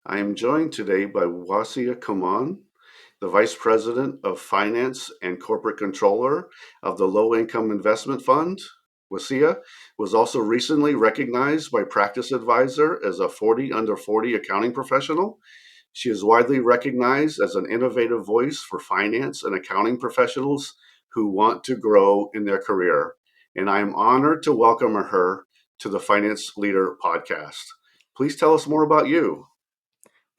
I am joined today by Wassia Kamon, the Vice President of Finance and Corporate Controller of the Low Income Investment Fund. Wassia was also recently recognized by Practice Advisor as a 40 under 40 accounting professional. She is widely recognized as an innovative voice for finance and accounting professionals who want to grow in their career. And I am honored to welcome her to the Finance Leader podcast. Please tell us more about you.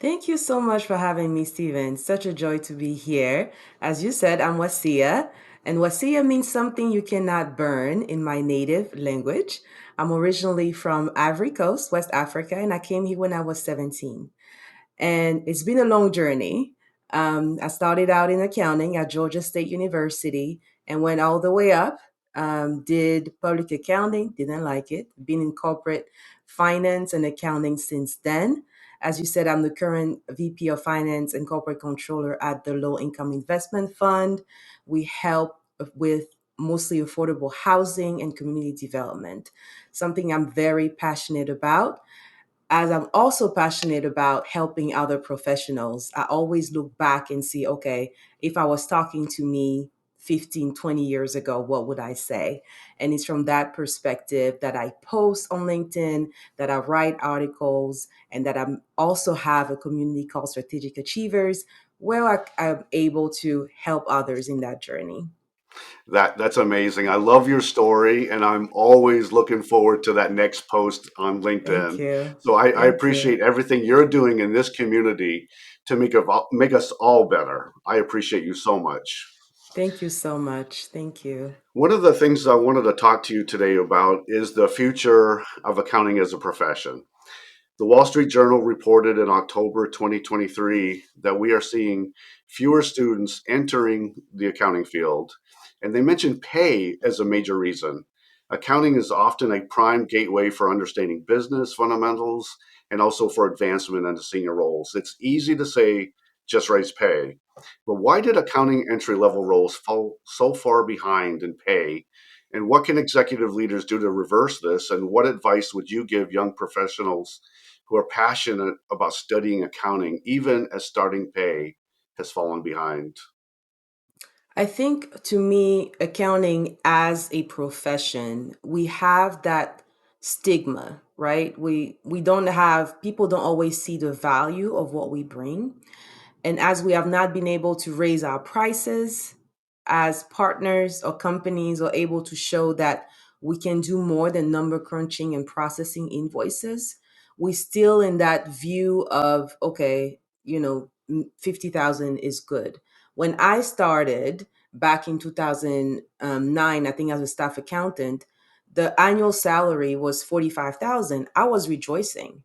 Thank you so much for having me, Stephen. Such a joy to be here. As you said, I'm Wassia, and Wassia means something you cannot burn in my native language. I'm originally from Ivory Coast, West Africa, and I came here when I was 17. And it's been a long journey. I started out in accounting at Georgia State University and went all the way up. Did public accounting, didn't like it. Been in corporate finance and accounting since then. As you said, I'm the current VP of Finance and Corporate Controller at the Low Income Investment Fund. We help with mostly affordable housing and community development, something I'm very passionate about. As I'm also passionate about helping other professionals, I always look back and see, okay, if I was talking to me 15, 20 years ago, what would I say? And it's from that perspective that I post on LinkedIn, that I write articles, and that I also have a community called Strategic Achievers, where I'm able to help others in that journey. That's amazing. I love your story, and I'm always looking forward to that next post on Thank LinkedIn. you. So I Thank you. appreciate everything you're doing in this community to make us all better. I appreciate you so much. Thank you so much. Thank you. One of the things I wanted to talk to you today about is the future of accounting as a profession. The Wall Street Journal reported in October 2023 that we are seeing fewer students entering the accounting field, and they mentioned pay as a major reason. Accounting is often a prime gateway for understanding business fundamentals and also for advancement into senior roles. It's easy to say just raise pay, but why did accounting entry level roles fall so far behind in pay? And what can executive leaders do to reverse this? And what advice would you give young professionals who are passionate about studying accounting, even as starting pay has fallen behind? I think to me, accounting as a profession, we have that stigma, right? We don't have people don't always see the value of what we bring. And as we have not been able to raise our prices as partners or companies are able to show that we can do more than number crunching and processing invoices, we still in that view of, okay, 50,000 is good. When I started back in 2009, I think as a staff accountant, the annual salary was 45,000. I was rejoicing.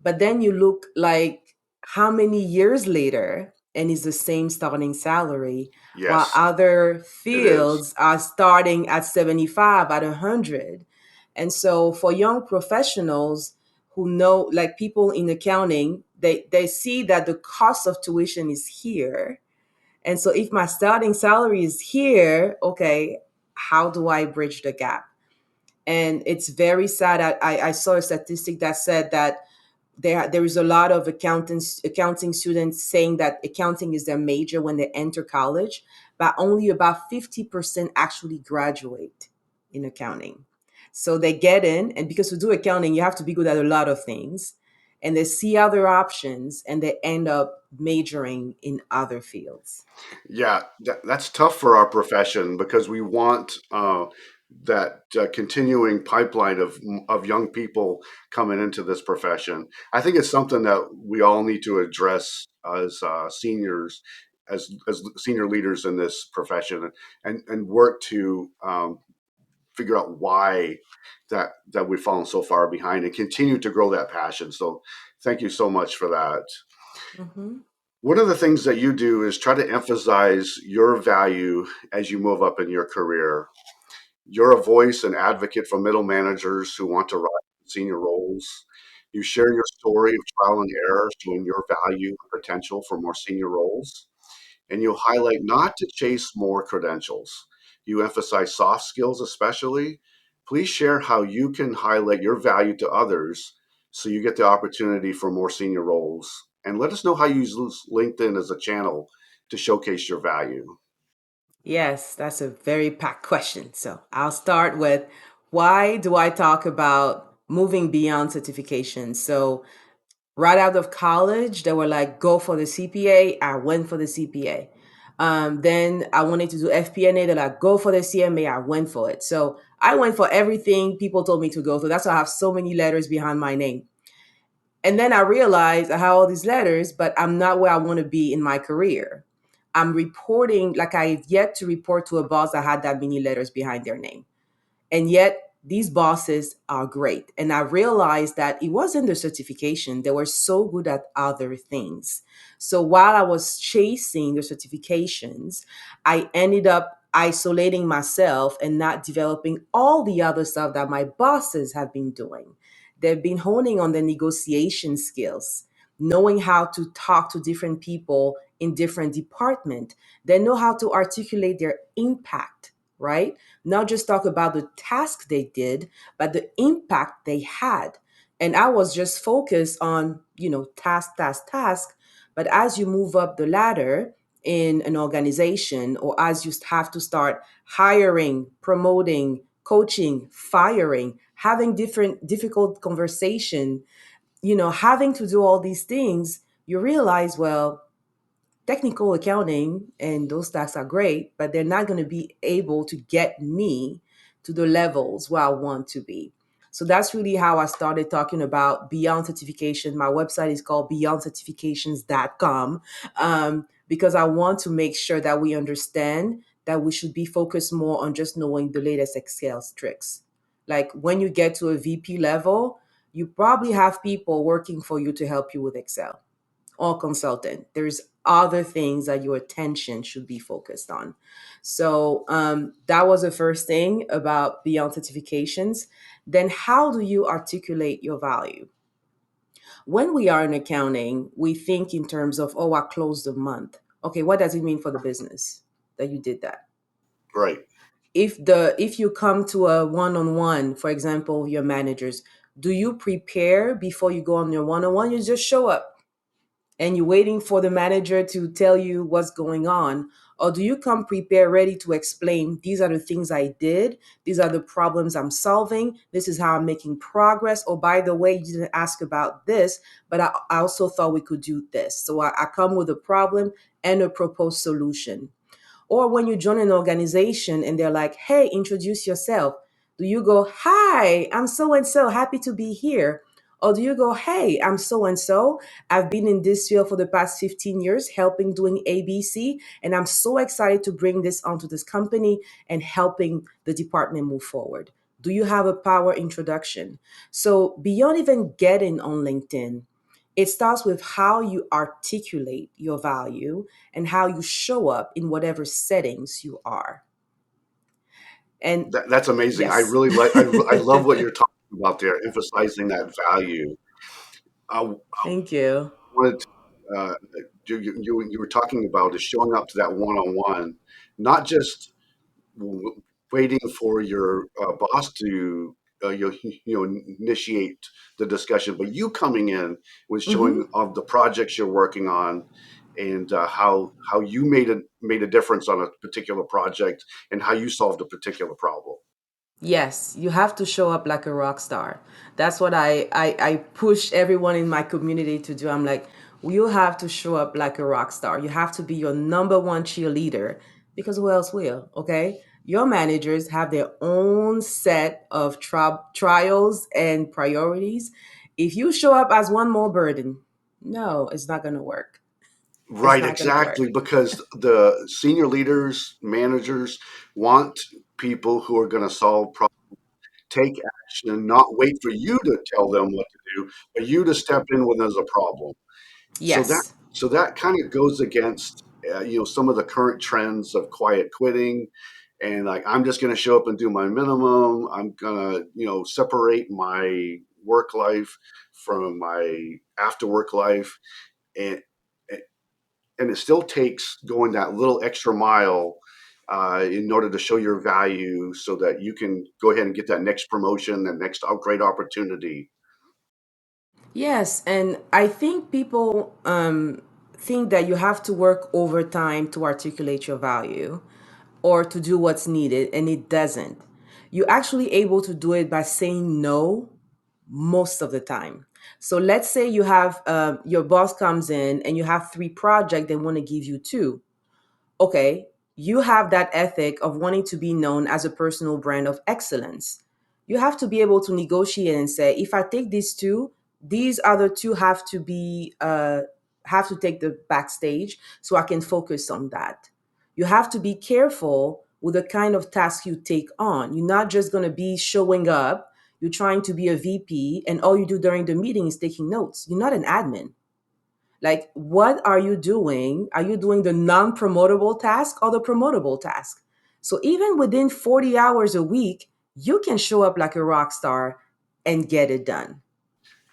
But then you look like how many years later, and it's the same starting salary, while Yes, other it is. fields are starting at 75, at 100. And so for young professionals who know, like people in accounting, they see that the cost of tuition is here. And so if my starting salary is here, okay, how do I bridge the gap? And it's very sad. I saw a statistic that said that there is a lot of accounting students saying that accounting is their major when they enter college, but only about 50% actually graduate in accounting. So they get in, and because to do accounting, you have to be good at a lot of things, and they see other options and they end up majoring in other fields. Yeah, that's tough for our profession because we want that continuing pipeline of young people coming into this profession. I think it's something that we all need to address as seniors, as senior leaders in this profession, and work to figure out why that we've fallen so far behind and continue to grow that passion. So, thank you so much for that. Hmm. One of the things that you do is try to emphasize your value as you move up in your career. You're a voice and advocate for middle managers who want to rise in senior roles. You share your story of trial and error, showing your value and potential for more senior roles. And you highlight not to chase more credentials. You emphasize soft skills, especially. Please share how you can highlight your value to others so you get the opportunity for more senior roles. And let us know how you use LinkedIn as a channel to showcase your value. Yes, that's a very packed question. So I'll start with, why do I talk about moving beyond certification? So right out of college, they were like, go for the CPA. I went for the CPA. Then I wanted to do FP&A. They're like, go for the CMA. I went for it. So I went for everything people told me to go for. That's why I have so many letters behind my name. And then I realized I have all these letters, but I'm not where I want to be in my career. I'm reporting, like I've yet to report to a boss that had that many letters behind their name. And yet, these bosses are great. And I realized that it wasn't the certification, they were so good at other things. So while I was chasing the certifications, I ended up isolating myself and not developing all the other stuff that my bosses have been doing. They've been honing on the negotiation skills, knowing how to talk to different people in different departments. They know how to articulate their impact, right? Not just talk about the task they did, but the impact they had. And I was just focused on, task, task, task. But as you move up the ladder in an organization, or as you have to start hiring, promoting, coaching, firing, having different difficult conversation, having to do all these things, you realize, well, technical accounting and those tasks are great, but they're not going to be able to get me to the levels where I want to be. So that's really how I started talking about beyond certification. My website is called beyondcertifications.com, because I want to make sure that we understand that we should be focused more on just knowing the latest Excel tricks. Like when you get to a VP level, you probably have people working for you to help you with Excel, or consultant. There's other things that your attention should be focused on. So that was the first thing about beyond certifications. Then, how do you articulate your value? When we are in accounting, we think in terms of, oh, I closed the month. Okay, what does it mean for the business that you did that? Right. If you come to a one-on-one, for example, your managers, do you prepare before you go on your one-on-one? You just show up and you're waiting for the manager to tell you what's going on? Or do you come prepared, ready to explain, these are the things I did, these are the problems I'm solving, this is how I'm making progress? Or by the way, you didn't ask about this, but I also thought we could do this. So I come with a problem and a proposed solution. Or when you join an organization and they're like, hey, introduce yourself. Do you go, hi, I'm so and so, happy to be here? Or do you go, hey, I'm so and so, I've been in this field for the past 15 years, helping doing ABC, and I'm so excited to bring this onto this company and helping the department move forward? Do you have a power introduction? So beyond even getting on LinkedIn, it starts with how you articulate your value and how you show up in whatever settings you are. And That's amazing. I yes, really like. I love what you're talking about there, emphasizing that value. I thank you. wanted to, you were talking about is showing up to that one-on-one, not just waiting for your boss to initiate the discussion, but you coming in with showing Hmm. of the projects you're working on, and how you made a difference on a particular project, and how you solved a particular problem. Yes, you have to show up like a rock star. That's what I push everyone in my community to do. I'm like, you have to show up like a rock star. You have to be your number one cheerleader, because who else will? Okay. Your managers have their own set of trials and priorities. If you show up as one more burden, no, it's not going to work. It's Right, not going to work. exactly, because the senior leaders, managers want people who are going to solve problems, take action, not wait for you to tell them what to do, but you to step in when there's a problem. So that Yes. so that kind of goes against some of the current trends of quiet quitting, and like I'm just going to show up and do my minimum. I'm gonna separate my work life from my after work life, and and it still takes going that little extra mile in order to show your value so that you can go ahead and get that next promotion, that next great opportunity. Yes, and I think people think that you have to work overtime to articulate your value or to do what's needed, and it doesn't. You're actually able to do it by saying no most of the time. So let's say you have your boss comes in and you have three projects, they want to give you two. Okay, you have that ethic of wanting to be known as a personal brand of excellence. You have to be able to negotiate and say, if I take these two, these other two have to take the backstage so I can focus on that. You have to be careful with the kind of task you take on. You're not just going to be showing up. You're trying to be a VP, and all you do during the meeting is taking notes. You're not an admin. Like, what are you doing? Are you doing the non promotable task or the promotable task? So, even within 40 hours a week, you can show up like a rock star and get it done.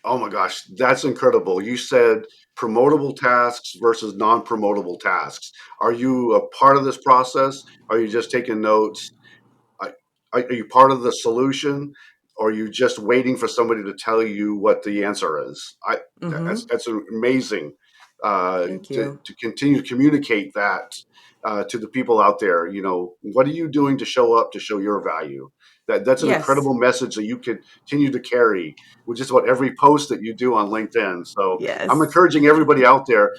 Oh my gosh, that's incredible. You said promotable tasks versus non-promotable tasks. Are you a part of this process? Are you just taking notes? Are, are you part of the solution, or are you just waiting for somebody to tell you what the answer is? Mm-hmm. That's amazing Thank you. to continue to communicate that to the people out there. You know, what are you doing to show up to show your value? That's an Yes. incredible message that you can continue to carry with just about every post that you do on LinkedIn. So I'm Yes. encouraging everybody out there,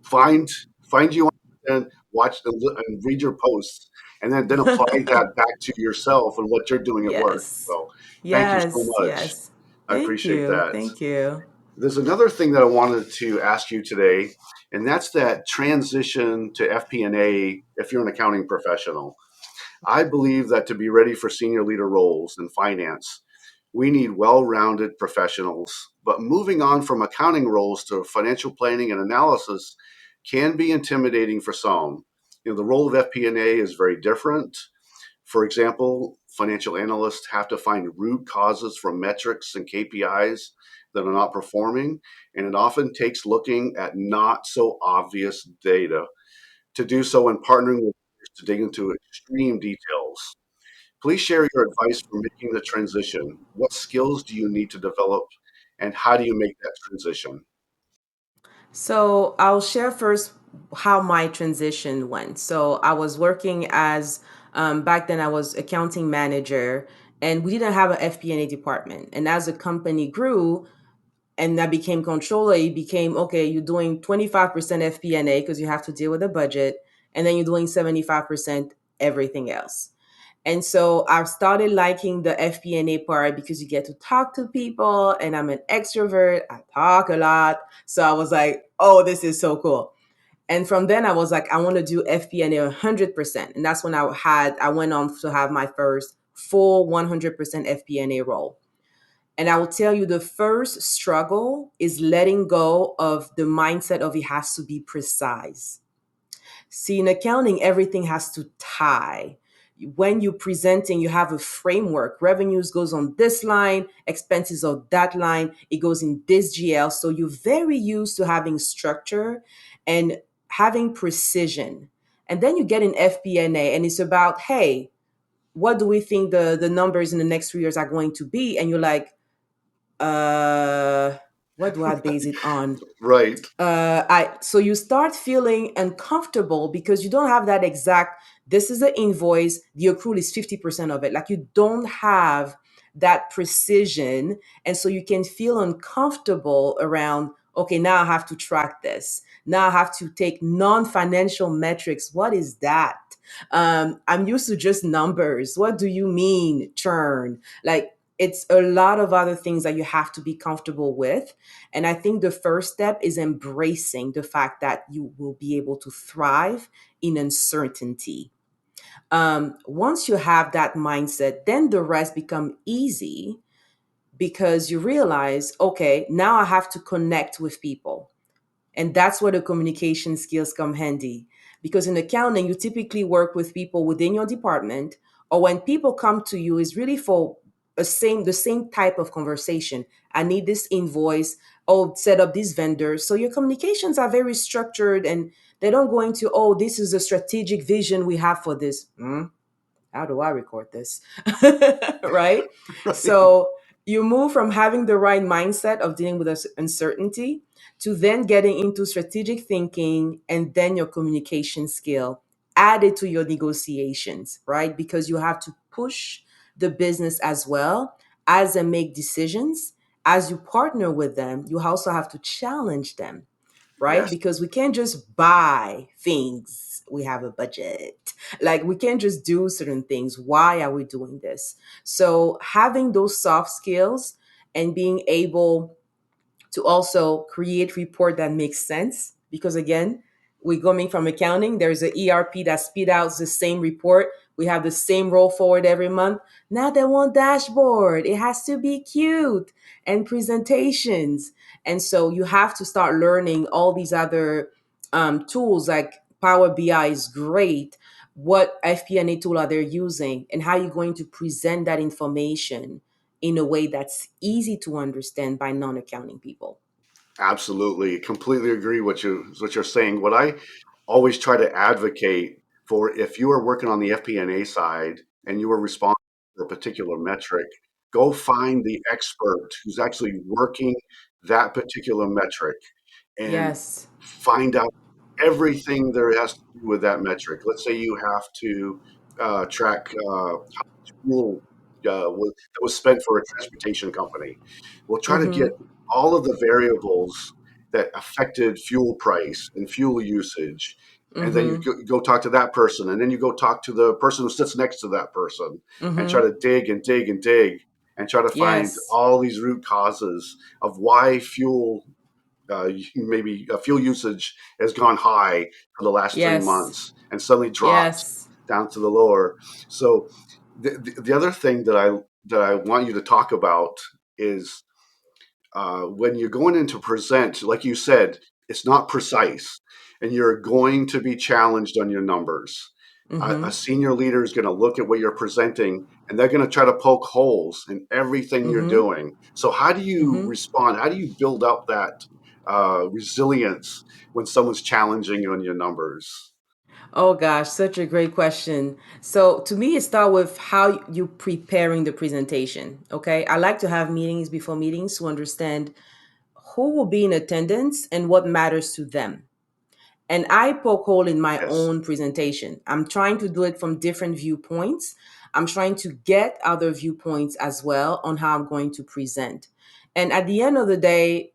find find you on LinkedIn, watch and read your posts, and then apply that back to yourself and what you're doing at work. Yes. So thank you so Yes. much. Yes. I Thank appreciate you. that. Thank you. There's another thing that I wanted to ask you today, and that's that transition to FP&A if you're an accounting professional. I believe that to be ready for senior leader roles in finance, we need well rounded professionals. But moving on from accounting roles to financial planning and analysis can be intimidating for some. You know, the role of FP&A is very different. For example, financial analysts have to find root causes from metrics and KPIs that are not performing, and it often takes looking at not so obvious data to do so and partnering with others to dig into extreme details. Please share your advice for making the transition. What skills do you need to develop, and how do you make that transition? So I'll share first how my transition went. So I was working as back then I was accounting manager, and we didn't have an FP&A department. And as the company grew and I became controller, it became okay. You're doing 25% FP&A because you have to deal with the budget, and then you're doing 75% everything else. And so I've started liking the FP&A part because you get to talk to people, and I'm an extrovert. I talk a lot. So I was like, oh, this is so cool. And from then I was like, I want to do FP&A 100%. And that's when I went on to have my first full 100% FP&A role. And I will tell you the first struggle is letting go of the mindset of it has to be precise. See, in accounting, everything has to tie. When you're presenting, you have a framework. Revenues goes on this line, expenses on that line, it goes in this GL. So you're very used to having structure and having precision. And then you get in FP&A and it's about, hey, what do we think the numbers in the next 3 years are going to be? And you're like, uh, what do I base it on? Right. I so you start feeling uncomfortable because you don't have that exact, this is the invoice, the accrual is 50% of it, like you don't have that precision, and so you can feel uncomfortable around, okay, now I have to track this, now I have to take non-financial metrics, what is that? I'm used to just numbers, what do you mean churn? Like, it's a lot of other things that you have to be comfortable with. And I think the first step is embracing the fact that you will be able to thrive in uncertainty. Once you have that mindset, then the rest become easy because you realize, okay, now I have to connect with people. And that's where the communication skills come handy. Because in accounting, you typically work with people within your department, or when people come to you, is really for the same type of conversation. I need this invoice, oh, set up these vendors. So your communications are very structured and they don't go into, oh, this is a strategic vision we have for this. How do I record this? Right? Right. So You move from having the right mindset of dealing with uncertainty to then getting into strategic thinking and then your communication skill added to your negotiations, right? Because you have to push the business as well as they make decisions. As you partner with them, you also have to challenge them, right? Yes, Because we can't just buy things. We have a budget. Like, we can't just do certain things. Why are we doing this? So having those soft skills and being able to also create report that makes sense, because again, we're coming from accounting. There's an ERP that spit out the same report. We have the same roll forward every month. Now they want dashboard. It has to be cute and presentations. And so you have to start learning all these other tools. Like Power BI is great. What FP&A tool are they using, and how you're going to present that information in a way that's easy to understand by non-accounting people. absolutely. Completely agree what you're saying. What I always try to advocate for, if you are working on the FP&A side and you are responsible for a particular metric, go find the expert who's actually working that particular metric and Yes. find out everything there has to do with that metric. Let's say you have to track fuel that was spent for a transportation company. We'll try to get Mm-hmm. all of the variables that affected fuel price and fuel usage. And then you Mm-hmm. go talk to that person, and then you go talk to the person who sits next to that person, and try Mm-hmm. to dig and dig and dig and try to find Yes. all these root causes of why maybe fuel usage has gone high for the last three Yes. months and suddenly dropped Yes. down to the lower. So the other thing that I want you to talk about is when you're going in to present, like you said, it's not precise, and you're going to be challenged on your numbers. A Mm-hmm. senior leader is going to look at what you're presenting, and they're going to try to poke holes in everything you're Mm-hmm. doing. So, how do you Mm-hmm. respond? How do you build up that resilience when someone's challenging you on your numbers? Oh gosh, such a great question. So to me, it starts with how you preparing the presentation. Okay, I like to have meetings before meetings to understand who will be in attendance and what matters to them. And I poke hole in my Yes, own presentation. I'm trying to do it from different viewpoints. I'm trying to get other viewpoints as well on how I'm going to present. And at the end of the day,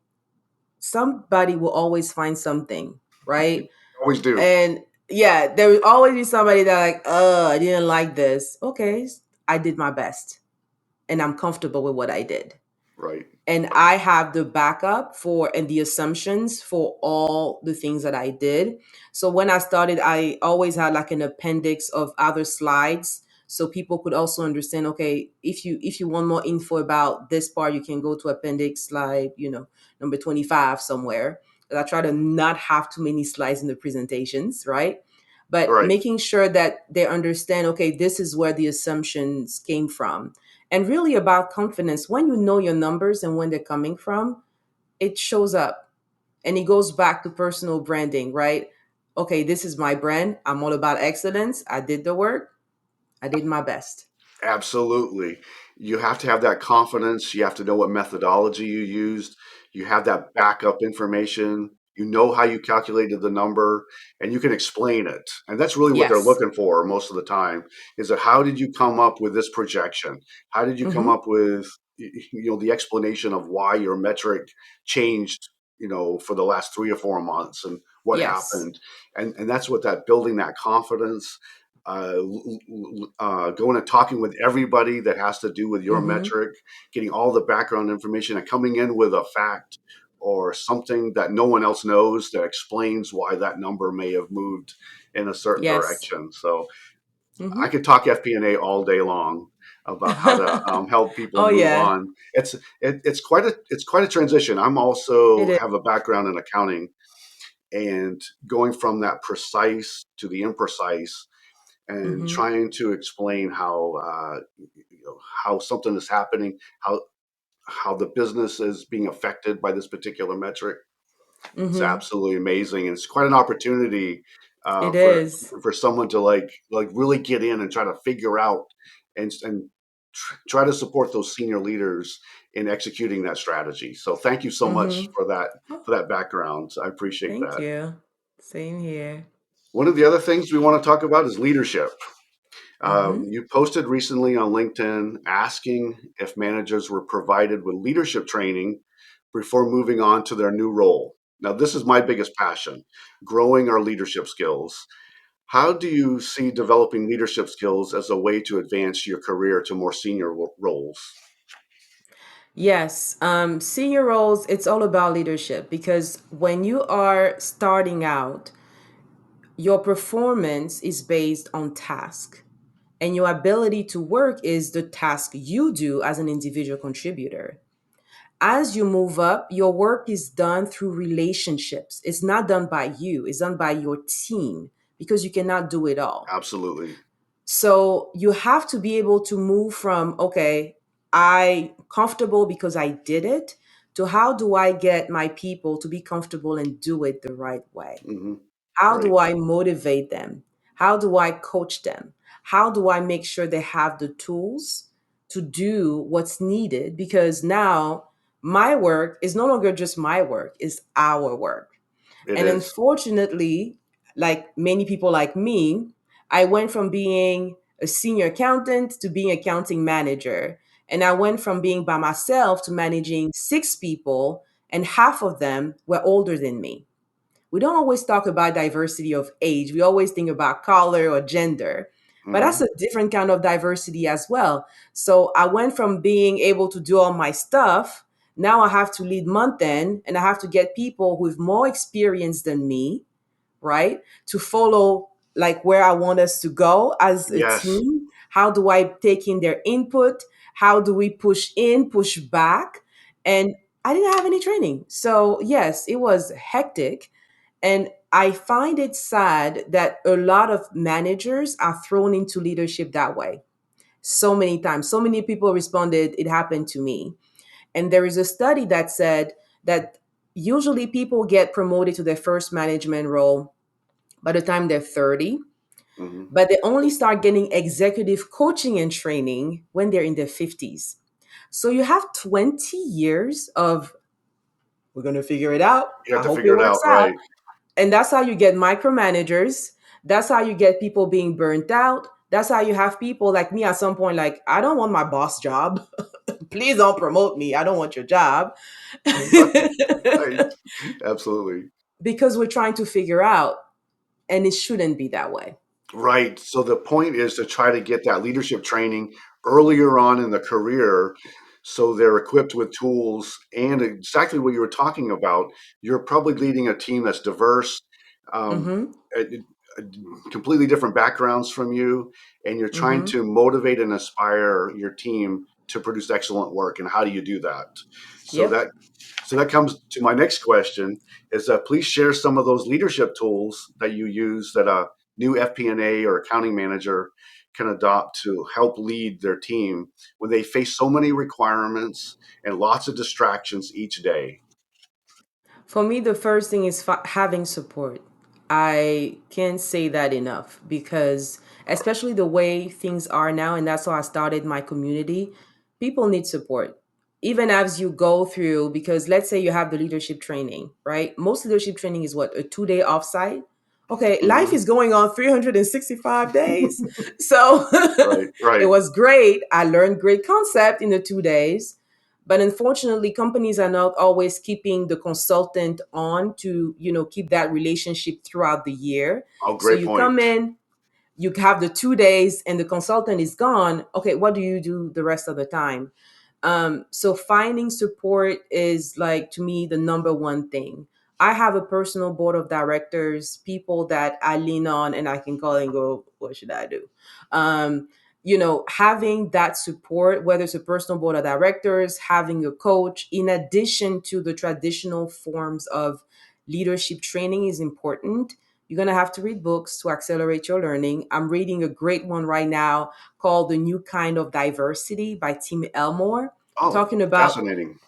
somebody will always find something, right? always do. And yeah, there will always be somebody that like, I didn't like this. Okay, I did my best and I'm comfortable with what I did, Right. and I have the backup for and the assumptions for all the things that I did. So when I started, I always had like an appendix of other slides so people could also understand, okay, if you want more info about this part, you can go to appendix slide, number 25 somewhere. And I try to not have too many slides in the presentations, right? But Right. making sure that they understand, okay, this is where the assumptions came from, and really about confidence. When you know your numbers and when they're coming from, it shows up, and it goes back to personal branding, right? Okay, this is my brand. I'm all about excellence. I did the work. I did my best. Absolutely. You have to have that confidence. You have to know what methodology you used. You have that backup information. You know how you calculated the number, and you can explain it. And that's really what they're Yes. looking for most of the time, is that how did you come up with this projection? How did you come Mm-hmm. up with the explanation of why your metric changed, for the last 3 or 4 months, and what Yes. happened? And that's what that building that confidence, going and talking with everybody that has to do with your Mm-hmm. metric, getting all the background information, and coming in with a fact or something that no one else knows that explains why that number may have moved in a certain Yes. direction. So I Mm-hmm. could talk FP&A all day long about how to help people Oh move yeah, on. It's quite a transition. I'm it also is. have a background in accounting, and going from that precise to the imprecise, and Mm-hmm. trying to explain how something is happening, how the business is being affected by this particular metric. It's Mm-hmm. absolutely amazing, and it's quite an opportunity It for is. someone to like really get in and try to figure out and try to support those senior leaders in executing that strategy. So thank you so much Mm-hmm. for that background. I appreciate Thank that. you. Same here. One of the other things we want to talk about is leadership. Mm-hmm. You posted recently on LinkedIn asking if managers were provided with leadership training before moving on to their new role. Now, this is my biggest passion, growing our leadership skills. How do you see developing leadership skills as a way to advance your career to more senior roles? Yes, senior roles, it's all about leadership because when you are starting out, your performance is based on task, and your ability to work is the task you do as an individual contributor. As you move up, your work is done through relationships. It's not done by you, it's done by your team because you cannot do it all. Absolutely. So you have to be able to move from, okay, I comfortable because I did it, to how do I get my people to be comfortable and do it the right way? Hmm. How Right. do I motivate them? How do I coach them? How do I make sure they have the tools to do what's needed? Because now my work is no longer just my work, it's our work. It And is. unfortunately, like many people like me, I went from being a senior accountant to being accounting manager. And I went from being by myself to managing six people, and half of them were older than me. We don't always talk about diversity of age. We always think about color or gender, but that's Hmm. a different kind of diversity as well. So I went from being able to do all my stuff. Now I have to lead month end and I have to get people with more experience than me, right? To follow like where I want us to go as a Yes. team. How do I take in their input? How do we push in, push back? And I didn't have any training. So, yes, it was hectic. And I find it sad that a lot of managers are thrown into leadership that way. So many times, so many people responded, it happened to me. And there is a study that said that usually people get promoted to their first management role by the time they're 30, Hmm. but they only start getting executive coaching and training when they're in their 50s. So you have 20 years of, we're going to figure it out. You have I to hope figure it it out, works out. right? And that's how you get micromanagers. That's how you get people being burnt out. That's how you have people like me at some point, like, I don't want my boss job. Please don't promote me. I don't want your job. Right. Absolutely. Because we're trying to figure out, and it shouldn't be that way. Right. So the point is to try to get that leadership training earlier on in the career so they're equipped with tools and exactly what you were talking about. You're probably leading a team that's diverse, um, Mm-hmm. uh, uh, completely different backgrounds from you, and you're trying Mm-hmm. to motivate and inspire your team to produce excellent work. And how do you do that? So Yep. that comes to my next question is please share some of those leadership tools that you use that a new FP&A or accounting manager can adopt to help lead their team when they face so many requirements and lots of distractions each day. For me, the first thing is having support. I can't say that enough because, especially the way things are now, and that's how I started my community, people need support. Even as you go through, because let's say you have the leadership training, right? Most leadership training is what, a 2 day offsite? Okay, life Hmm. is going on 365 days. So Right, it right. was great. I learned great concept in the 2 days. But unfortunately, companies are not always keeping the consultant on to, keep that relationship throughout the year. Oh, So great you come point. in, you have the 2 days and the consultant is gone. Okay, what do you do the rest of the time? So finding support is like to me the number one thing. I have a personal board of directors, people that I lean on and I can call and go, what should I do? Having that support, whether it's a personal board of directors, having a coach, in addition to the traditional forms of leadership training is important. You're going to have to read books to accelerate your learning. I'm reading a great one right now called The New Kind of Diversity by Tim Elmore, Oh, talking about, fascinating.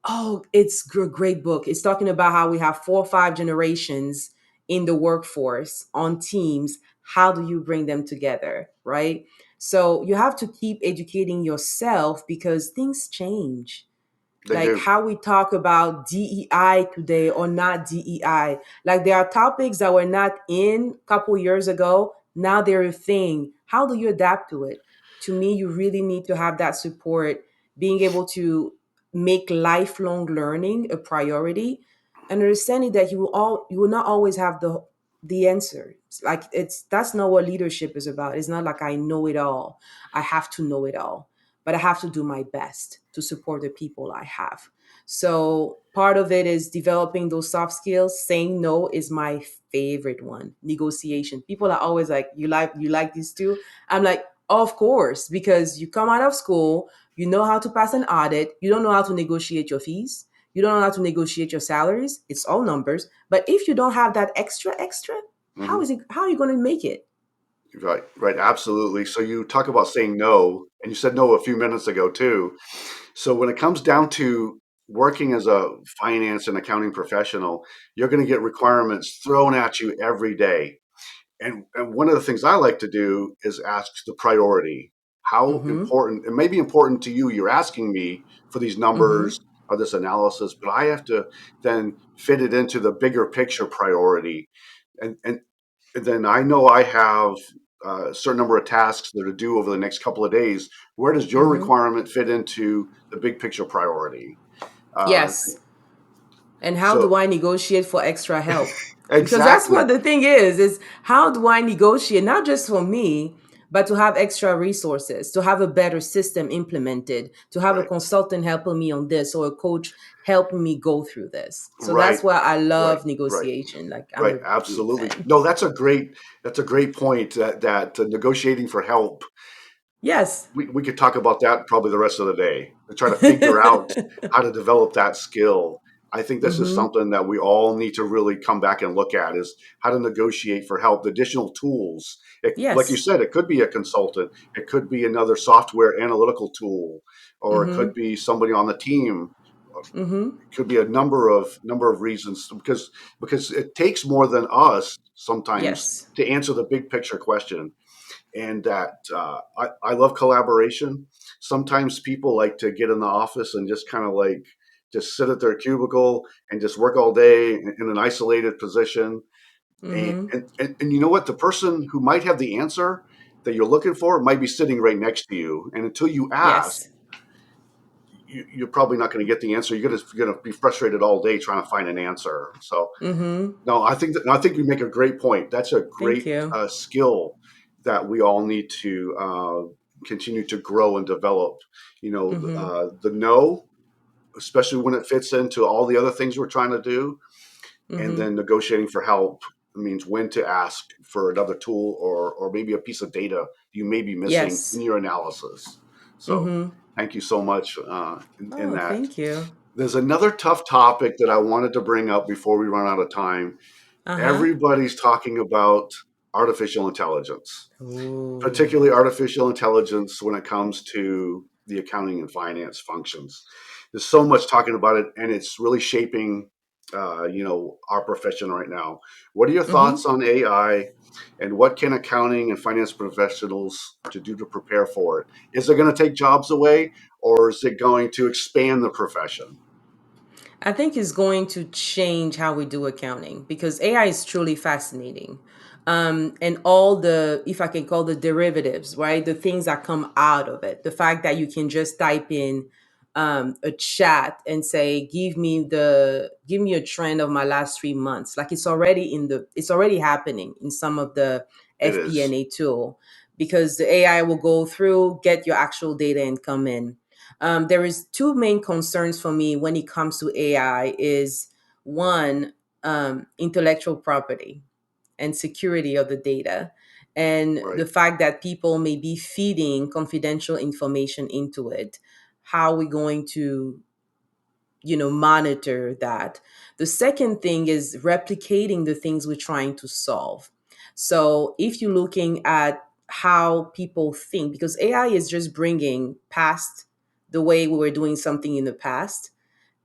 oh, it's a great book. It's talking about how we have 4 or 5 generations in the workforce on teams. How do you bring them together, right? So you have to keep educating yourself because things change, They like do. how we talk about DEI today or not DEI. Like there are topics that were not in a couple years ago. Now they're a thing. How do you adapt to it? To me, you really need to have that support, being able to make lifelong learning a priority, and understanding that you will not always have the answer. Like it's that's not what leadership is about. It's not like I know it all. I have to know it all, but I have to do my best to support the people I have. So part of it is developing those soft skills. Saying no is my favorite one. Negotiation. People are always like, you like these two? I'm like, of course, because you come out of school, you know how to pass an audit, you don't know how to negotiate your fees, you don't know how to negotiate your salaries. It's all numbers. But if you don't have that extra, Hmm. how are you going to make it? Right, right, absolutely. So you talk about saying no, and you said no a few minutes ago too. So when it comes down to working as a finance and accounting professional, you're going to get requirements thrown at you every day. And one of the things I like to do is ask the priority. How Mm-hmm. important, it may be important to you, you're asking me for these Mm-hmm. numbers or this analysis, but I have to then fit it into the bigger picture priority. And then I know I have a certain number of tasks that are due over the next couple of days. Where does your Mm-hmm. requirement fit into the big picture priority? Uh, Yes. And how so do I negotiate for extra help? Because that's exactly what the thing is how do I negotiate, not just for me, but to have extra resources, to have a better system implemented, to have a right, consultant helping me on this or a coach helping me go through this. So right, that's why I right, love right. negotiation. Like I'm Right, a big absolutely. fan. No, that's a great point. That negotiating for help. Yes. We could talk about that probably the rest of the day to try to figure out how to develop that skill. I think this is Mm-hmm. something that we all need to really come back and look at is how to negotiate for help. The additional tools, like you Yes. said, it could be a consultant, it could be another software analytical tool, or it Mm-hmm. could be somebody on the team. Mm-hmm. Could be a number of reasons because it takes more than us sometimes Yes. to answer the big picture question. And that I love collaboration. Sometimes people like to get in the office and just kind of like just sit at their cubicle and just work all day in an isolated position. and, Mm-hmm. and you know what, the person who might have the answer that you're looking for might be sitting right next to you, and until you ask, Yes. you're probably not going to get the answer. You're going to be frustrated all day trying to find an answer. So Mm-hmm. no, I think you make a great point. That's a Thank great you. skill that we all need to continue to grow and develop. Mm-hmm. The no, especially when it fits into all the other things we're trying to do, and Mm-hmm. then negotiating for help means when to ask for another tool or maybe a piece of data you may be missing in Yes. your analysis. So, Mm-hmm. thank you so much in Oh, that. thank you. There's another tough topic that I wanted to bring up before we run out of time. Uh-huh. Everybody's talking about artificial intelligence, Oh. particularly artificial intelligence when it comes to the accounting and finance functions. There's so much talking about it, and it's really shaping, our profession right now. What are your Mm-hmm. thoughts on AI, and what can accounting and finance professionals to do to prepare for it? Is it going to take jobs away, or is it going to expand the profession? I think it's going to change how we do accounting because AI is truly fascinating. And all the, if I can call the derivatives, right? The things that come out of it. The fact that you can just type in a chat and say, give me a trend of my last 3 months. Like it's already happening in some of the It is. FP&A tool because the AI will go through, get your actual data and come in. There is two main concerns for me when it comes to AI is one, intellectual property and security of the data, and Right. the fact that people may be feeding confidential information into it. How are we going to monitor that? The second thing is replicating the things we're trying to solve. So if you're looking at how people think, because AI is just bringing past the way we were doing something in the past,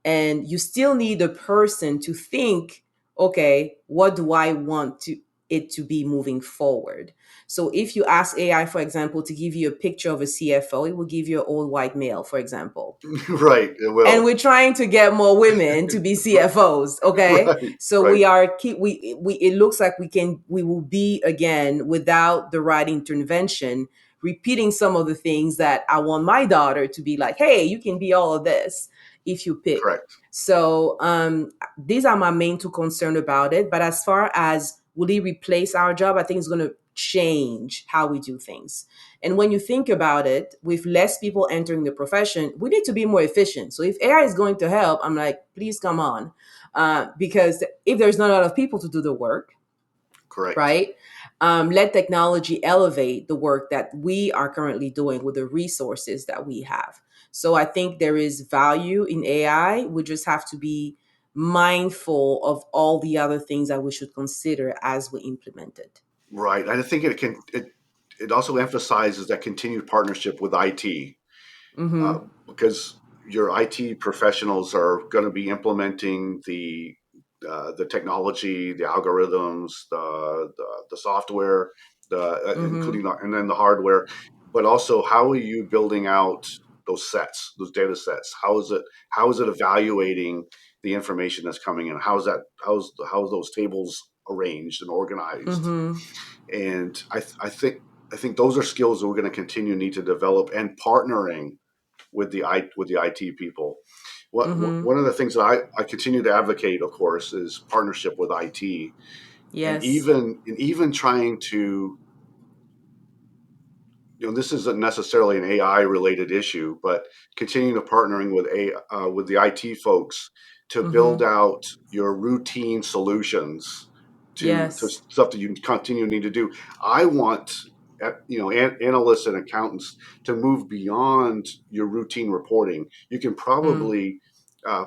and you still need a person to think, okay, what do I want to it to be moving forward. So if you ask AI, for example, to give you a picture of a CFO, it will give you an old white male, for example. Right. It And will. we're trying to get more women to be CFOs. Okay, Right. so Right. we are keep we it looks like we will be again without the right intervention, repeating some of the things that I want my daughter to be like. Hey, you can be all of this if you pick. Correct. So these are my main two concern about it. But as far as will it replace our job, I think it's going to change how we do things. And when you think about it, with less people entering the profession, we need to be more efficient. So if AI is going to help, I'm like, please come on. Because if there's not a lot of people to do the work, Correct. right? Let technology elevate the work that we are currently doing with the resources that we have. So I think there is value in AI. We just have to be mindful of all the other things that we should consider as we implement it. Right. And I think it also emphasizes that continued partnership with IT, Mm-hmm. because your IT professionals are going to be implementing the technology, the algorithms, the software, Mm-hmm. including and then the hardware, but also how are you building out those sets, those data sets? How is it evaluating the information that's coming in? How's those tables arranged and organized? Mm-hmm. And I think those are skills that we're going to continue to need to develop, and partnering with the IT people. Mm-hmm. One of the things that I continue to advocate, of course, is partnership with IT, and Yes. even trying to, this isn't necessarily an AI related issue, but continuing to partnering with the IT folks to build Mm-hmm. out your routine solutions to Yes. stuff that you continue to need to do. I want analysts and accountants to move beyond your routine reporting. You can Mm. uh,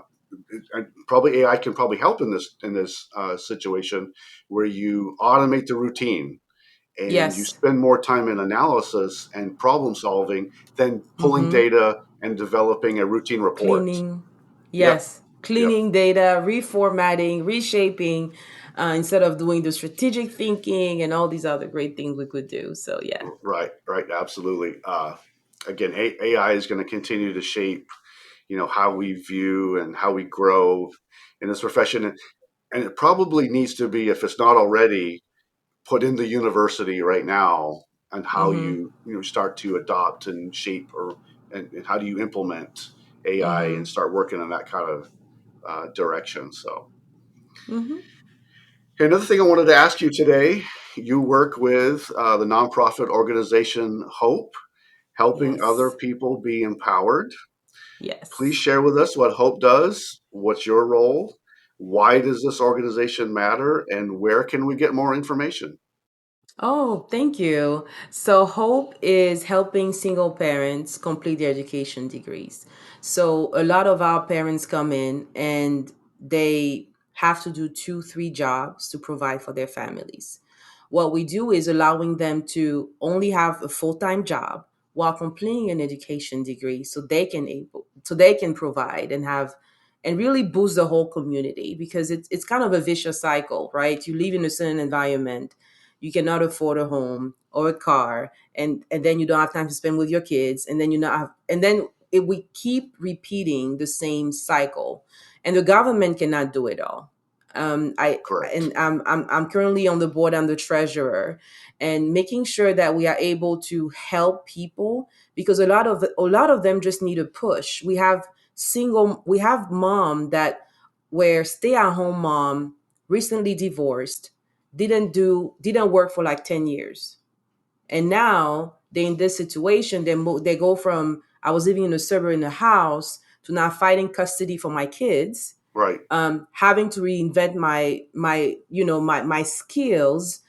probably AI can probably help in this situation where you automate the routine and you Yes. spend more time in analysis and problem solving than pulling Mm-hmm. data and developing a routine report. Cleaning. Yep. Yes. Yep. Cleaning data, reformatting, reshaping, instead of doing the strategic thinking and all these other great things we could do. So, yeah. Right. Right. Absolutely. Again, AI is going to continue to shape, how we view and how we grow in this profession, and it probably needs to be, if it's not already, put in the university right now, and how Mm-hmm. you start to adopt and shape, and how do you implement AI Mm-hmm. and start working in that kind of direction. So, Mm-hmm. another thing I wanted to ask you today, you work with the nonprofit organization Hope, helping other Yes. people be empowered. Please Yes. share with us what Hope does, what's your role, why does this organization matter, and where can we get more information? Oh, thank you. So, Hope is helping single parents complete their education degrees. So, a lot of our parents come in and they have to do two, three jobs to provide for their families. What we do is allowing them to only have a full-time job while completing an education degree so they can provide and have and really boost the whole community, because it's kind of a vicious cycle, right? You live in a certain environment, you cannot afford a home or a car, and then you don't have time to spend with your kids, and then you not have and then we keep repeating the same cycle, and the government cannot do it all. I Correct. and I'm currently on the board. I'm the treasurer, and making sure that we are able to help people, because a lot of them just need a push. We have mom that where stay at home mom, recently divorced, didn't work for like 10 years, and now they're in this situation. They go from, I was living in a suburb in a house, to now fighting custody for my kids, Right. having to reinvent my skills,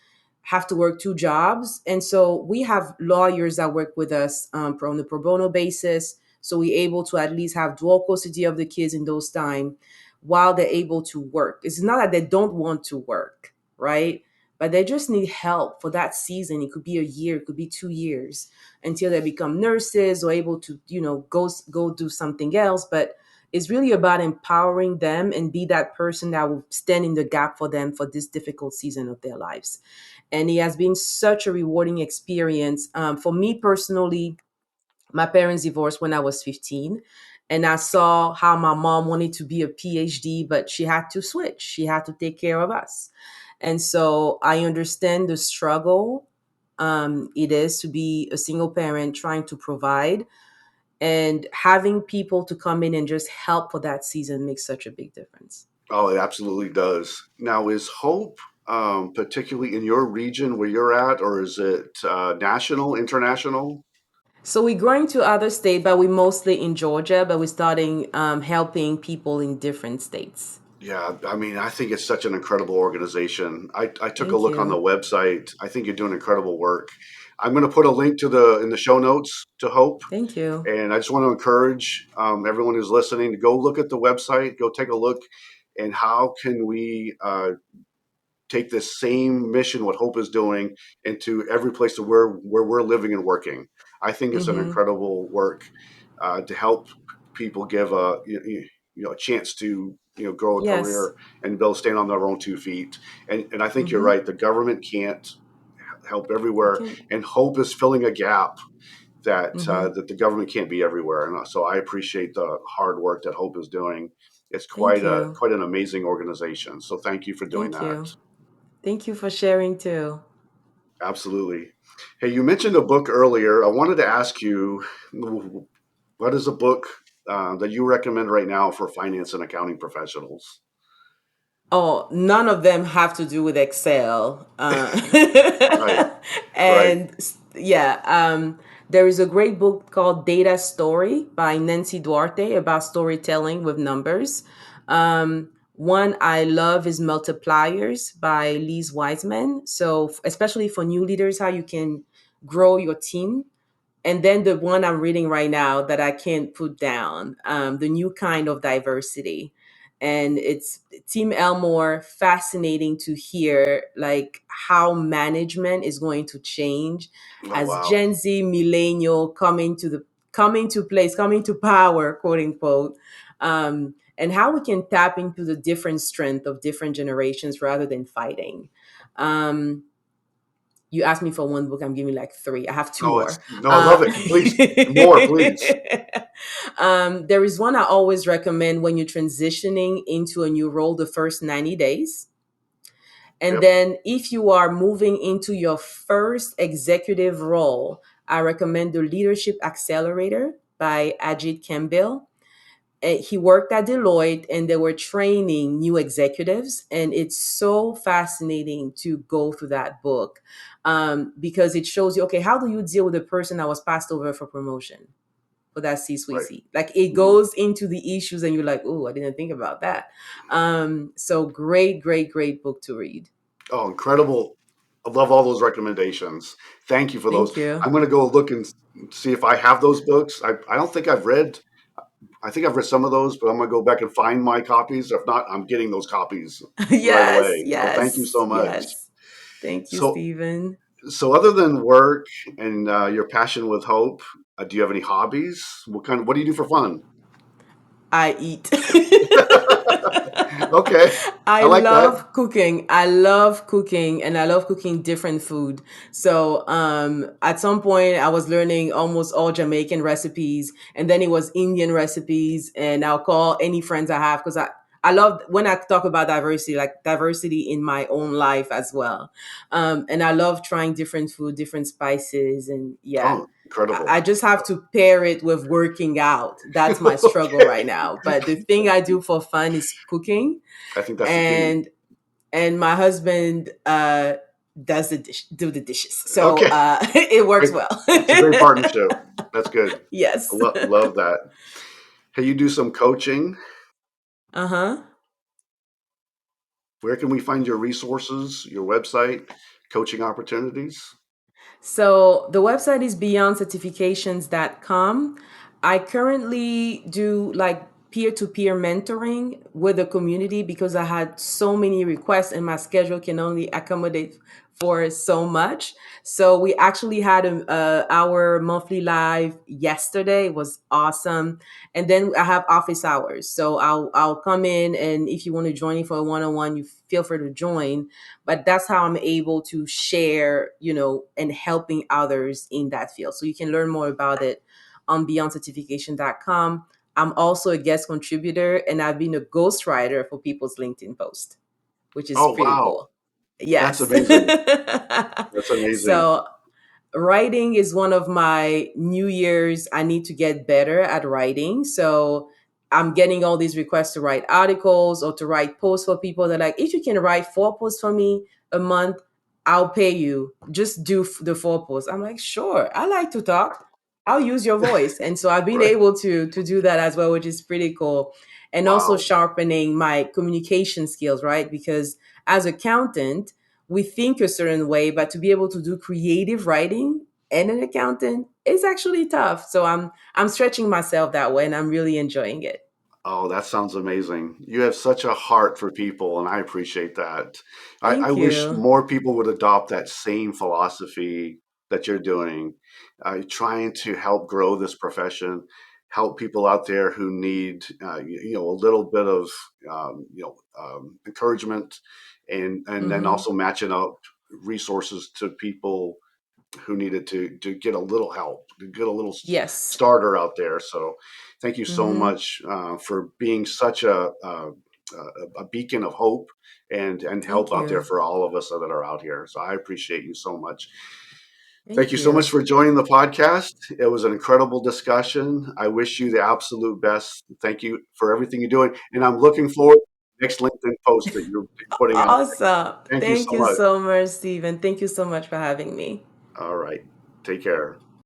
have to work two jobs. And so we have lawyers that work with us, on the pro bono basis, so we're able to at least have dual custody of the kids in those time while they're able to work. It's not that they don't want to work, right? But they just need help for that season. It could be a year, it could be 2 years, until they become nurses or able to go do something else. But It's really about empowering them and be that person that will stand in the gap for them for this difficult season of their lives. And it has been such a rewarding experience. For me personally, my parents divorced when I was 15. And I saw how my mom wanted to be a PhD, but she had to switch. She had to take care of us. And so I understand the struggle it is to be a single parent trying to provide, and having people to come in and just help for that season makes such a big difference. Oh, it absolutely does. Now, is hope particularly in your region where you're at, or is it national, international? So we're going to other states, but we're mostly in Georgia, but we're starting helping people in different states. Yeah, I mean, I think it's such an incredible organization. I took a Thank look on the you. website. I think you're doing incredible work. I'm going to put a link to the in the show notes to Hope, Thank you. and I just want to encourage everyone who's listening to go look at the website, go take a look, and how can we take this same mission, what Hope is doing, into every place where we're living and working. I think it's an Mm-hmm. incredible work to help people give a chance to grow a Yes. career and build stand on their own 2 feet. And I think you're Mm-hmm. right. The government can't help I everywhere, can. and Hope is filling a gap Mm-hmm. that the government can't be everywhere. And so I appreciate the hard work that Hope is doing. It's Thank you. quite an amazing organization. So thank you for doing Thank that. you. Thank you for sharing too. Absolutely. Hey, you mentioned a book earlier. I wanted to ask you, what is a book that you recommend right now for finance and accounting professionals? Oh, none of them have to do with Excel. Right, right. And yeah, there is a great book called Data Story by Nancy Duarte about storytelling with numbers. One I love is Multipliers by Lise Wiseman. So, especially for new leaders, how you can grow your team. And then the one I'm reading right now that I can't put down, the new kind of diversity. And it's Team Elmore, fascinating to hear like how management is going to change Oh, as wow. Gen Z millennial coming to place, coming to power, quote unquote. And how we can tap into the different strength of different generations rather than fighting. Um, you asked me for one book, I'm giving like three. I have two No, it's more. no, I love it. Please, more, please. There is one I always recommend when you're transitioning into a new role the first 90 days. And Yep. then if you are moving into your first executive role, I recommend the Leadership Accelerator by Ajit Campbell. He worked at Deloitte and they were training new executives. And it's so fascinating to go through that book because it shows you, okay, how do you deal with a person that was passed over for promotion for that C-suite Right. seat? Like it Mhm. goes into the issues and you're like, oh, I didn't think about that. So great, great, great book to read. Oh, incredible. I love all those recommendations. Thank you for those. Thank you. I'm going to go look and see if I have those books. I don't think I've read, I think I've read some of those, but I'm going to go back and find my copies. If not, I'm getting those copies right Yes, away. So thank you yes, so much. yes. Thank you, So, Stephen. so other than work and your passion with Hope, do you have any hobbies? What do you do for fun? I eat. Okay. I I like that. love cooking. I love cooking and I love cooking different food. So at some point I was learning almost all Jamaican recipes and then it was Indian recipes and I'll call any friends I have because I love when I talk about diversity, like diversity in my own life as well. And I love trying different food, different spices, and yeah. Oh, incredible. I just have to pair it with working out. That's my struggle Okay. right now. But the thing I do for fun is cooking, I think that's the key. and my husband do the dishes, so Okay. it works Great. well. It's a great partnership. That's good. Yes. Love that. Hey, you do some coaching. Uh-huh. Where can we find your resources, your website, coaching opportunities? So the website is beyondcertifications.com. I currently do like peer-to-peer mentoring with the community because I had so many requests and my schedule can only accommodate for so much. So we actually had our monthly live yesterday. It was awesome. And then I have office hours. So I'll come in, and if you want to join me for a one-on-one, you feel free to join. But that's how I'm able to share, and helping others in that field. So you can learn more about it on beyondcertification.com. I'm also a guest contributor, and I've been a ghostwriter for people's LinkedIn post, which is Oh, pretty wow. cool. That's Yes. amazing. That's amazing. So writing is one of my New Year's. I need to get better at writing. So I'm getting all these requests to write articles or to write posts for people. They're like, if you can write 4 posts for me a month, I'll pay you. Just do the 4 posts. I'm like, sure. I like to talk. I'll use your voice. And so I've been Right. able to do that as well, which is pretty cool. And also Wow. sharpening my communication skills, right? Because as accountant, we think a certain way, but to be able to do creative writing and an accountant is actually tough. So I'm stretching myself that way, and I'm really enjoying it. Oh, that sounds amazing. You have such a heart for people, and I appreciate that. I Thank wish you. more people would adopt that same philosophy that you're doing, trying to help grow this profession, help people out there who need, a little bit of, encouragement, and then Mm-hmm. also matching up resources to people who needed to get a little help, to get a little Yes. starter out there. So, thank you so Mm-hmm. much for being such a beacon of hope and help Thank out there you. for all of us that are out here. So, I appreciate you so much. Thank Thank you so much you. for joining the podcast. It was an incredible discussion. I wish you the absolute best. Thank you for everything you're doing, and I'm looking forward to the next LinkedIn post that you're putting out. Awesome. Thank you so Thank you much. so much, Stephen. Thank you so much for having me. All right, take care.